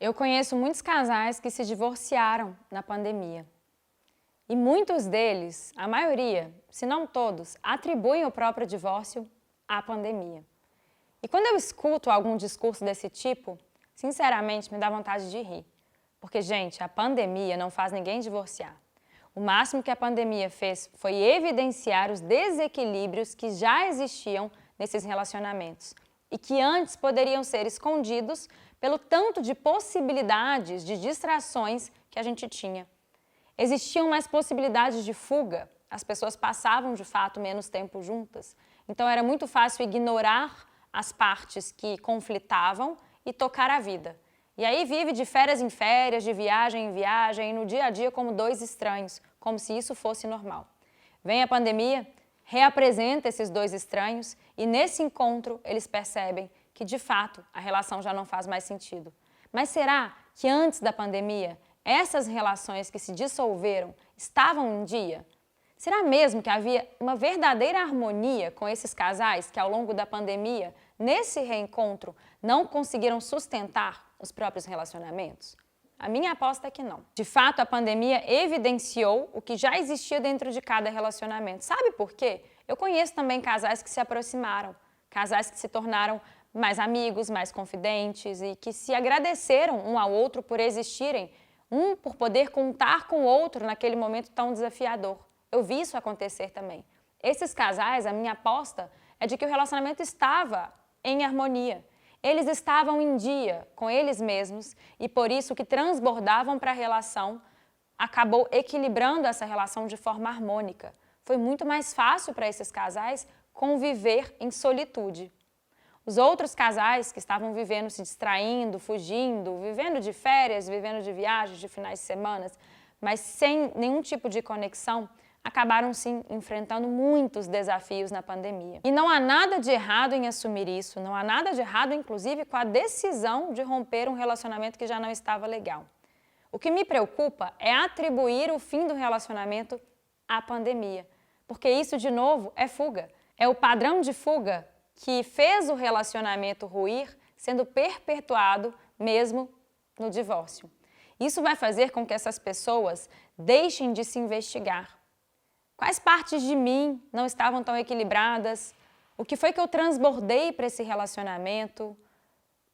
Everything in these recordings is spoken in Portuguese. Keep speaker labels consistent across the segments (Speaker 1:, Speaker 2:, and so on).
Speaker 1: Eu conheço muitos casais que se divorciaram na pandemia. E muitos deles, a maioria, se não todos, atribuem o próprio divórcio à pandemia. E quando eu escuto algum discurso desse tipo, sinceramente me dá vontade de rir. Porque, gente, a pandemia não faz ninguém divorciar. O máximo que a pandemia fez foi evidenciar os desequilíbrios que já existiam nesses relacionamentos e que antes poderiam ser escondidos pelo tanto de possibilidades, de distrações que a gente tinha. Existiam mais possibilidades de fuga, as pessoas passavam de fato menos tempo juntas, então era muito fácil ignorar as partes que conflitavam e tocar a vida. E aí vive de férias em férias, de viagem em viagem, e no dia a dia como dois estranhos, como se isso fosse normal. Vem a pandemia, reapresenta esses dois estranhos e nesse encontro eles percebem que de fato a relação já não faz mais sentido. Mas será que antes da pandemia essas relações que se dissolveram estavam em dia? Será mesmo que havia uma verdadeira harmonia com esses casais que ao longo da pandemia, nesse reencontro, não conseguiram sustentar os próprios relacionamentos? A minha aposta é que não. De fato, a pandemia evidenciou o que já existia dentro de cada relacionamento. Sabe por quê? Eu conheço também casais que se aproximaram, casais que se tornaram mais amigos, mais confidentes e que se agradeceram um ao outro por existirem, um por poder contar com o outro naquele momento tão desafiador. Eu vi isso acontecer também. Esses casais, a minha aposta é de que o relacionamento estava em harmonia. Eles estavam em dia com eles mesmos e por isso o que transbordavam para a relação acabou equilibrando essa relação de forma harmônica. Foi muito mais fácil para esses casais conviver em solitude. Os outros casais que estavam vivendo, se distraindo, fugindo, vivendo de férias, vivendo de viagens, de finais de semana, mas sem nenhum tipo de conexão, acabaram sim enfrentando muitos desafios na pandemia. E não há nada de errado em assumir isso, não há nada de errado, inclusive, com a decisão de romper um relacionamento que já não estava legal. O que me preocupa é atribuir o fim do relacionamento à pandemia, porque isso, de novo, é fuga. É o padrão de fuga que fez o relacionamento ruir sendo perpetuado mesmo no divórcio. Isso vai fazer com que essas pessoas deixem de se investigar. Quais partes de mim não estavam tão equilibradas? O que foi que eu transbordei para esse relacionamento?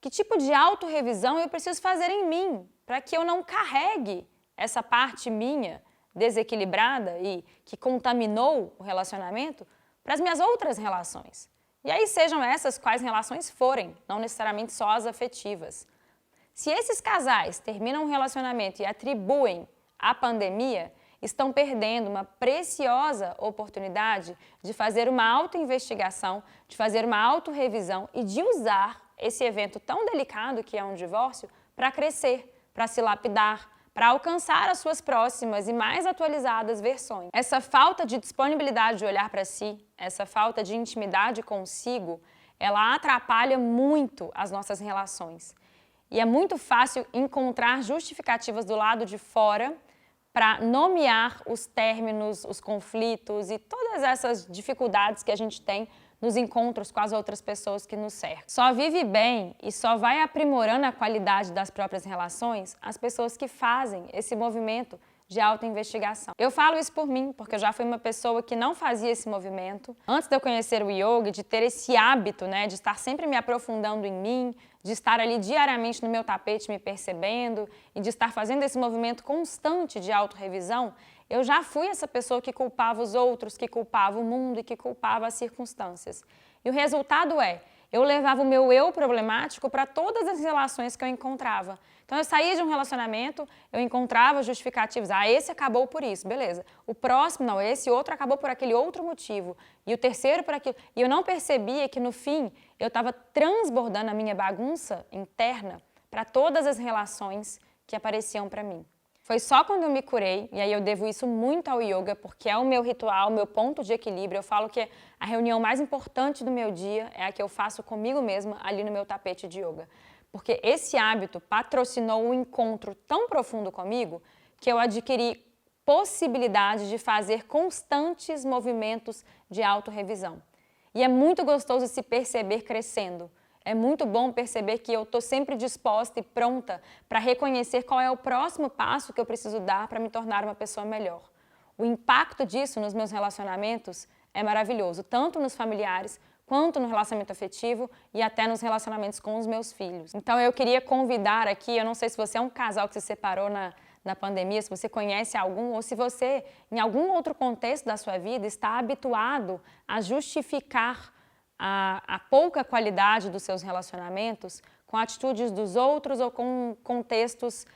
Speaker 1: Que tipo de autorrevisão eu preciso fazer em mim para que eu não carregue essa parte minha desequilibrada e que contaminou o relacionamento para as minhas outras relações? E aí sejam essas quais relações forem, não necessariamente só as afetivas. Se esses casais terminam um relacionamento e atribuem à pandemia, estão perdendo uma preciosa oportunidade de fazer uma autoinvestigação, de fazer uma autorrevisão e de usar esse evento tão delicado que é um divórcio para crescer, para se lapidar, para alcançar as suas próximas e mais atualizadas versões. Essa falta de disponibilidade de olhar para si, essa falta de intimidade consigo, ela atrapalha muito as nossas relações. E é muito fácil encontrar justificativas do lado de fora para nomear os términos, os conflitos e todas essas dificuldades que a gente tem nos encontros com as outras pessoas que nos cercam. Só vive bem e só vai aprimorando a qualidade das próprias relações as pessoas que fazem esse movimento de autoinvestigação. Eu falo isso por mim, porque eu já fui uma pessoa que não fazia esse movimento. Antes de eu conhecer o yoga, de ter esse hábito, de estar sempre me aprofundando em mim, de estar ali diariamente no meu tapete me percebendo e de estar fazendo esse movimento constante de autorrevisão, eu já fui essa pessoa que culpava os outros, que culpava o mundo e que culpava as circunstâncias. E o resultado é, eu levava o meu eu problemático para todas as relações que eu encontrava. Então eu saía de um relacionamento, eu encontrava justificativos, esse acabou por isso, beleza. O próximo, não, esse outro acabou por aquele outro motivo. E o terceiro por aquilo. E eu não percebia que no fim eu estava transbordando a minha bagunça interna para todas as relações que apareciam para mim. Foi só quando eu me curei, e aí eu devo isso muito ao yoga, porque é o meu ritual, o meu ponto de equilíbrio. Eu falo que a reunião mais importante do meu dia é a que eu faço comigo mesma ali no meu tapete de yoga. Porque esse hábito patrocinou um encontro tão profundo comigo que eu adquiri possibilidade de fazer constantes movimentos de autorrevisão. E é muito gostoso se perceber crescendo. É muito bom perceber que eu estou sempre disposta e pronta para reconhecer qual é o próximo passo que eu preciso dar para me tornar uma pessoa melhor. O impacto disso nos meus relacionamentos é maravilhoso, tanto nos familiares, quanto no relacionamento afetivo e até nos relacionamentos com os meus filhos. Então eu queria convidar aqui, eu não sei se você é um casal que se separou na pandemia, se você conhece algum, ou se você, em algum outro contexto da sua vida, está habituado a justificar a pouca qualidade dos seus relacionamentos com atitudes dos outros ou com contextos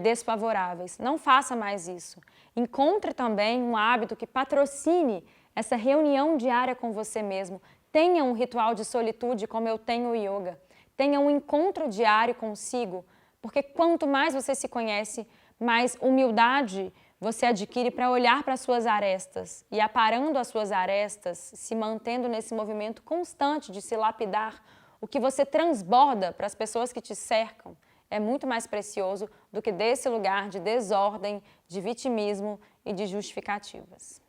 Speaker 1: desfavoráveis. Não faça mais isso. Encontre também um hábito que patrocine essa reunião diária com você mesmo. Tenha um ritual de solitude como eu tenho o yoga. Tenha um encontro diário consigo, porque quanto mais você se conhece, mais humildade você adquire para olhar para as suas arestas e, aparando as suas arestas, se mantendo nesse movimento constante de se lapidar, o que você transborda para as pessoas que te cercam é muito mais precioso do que desse lugar de desordem, de vitimismo e de justificativas.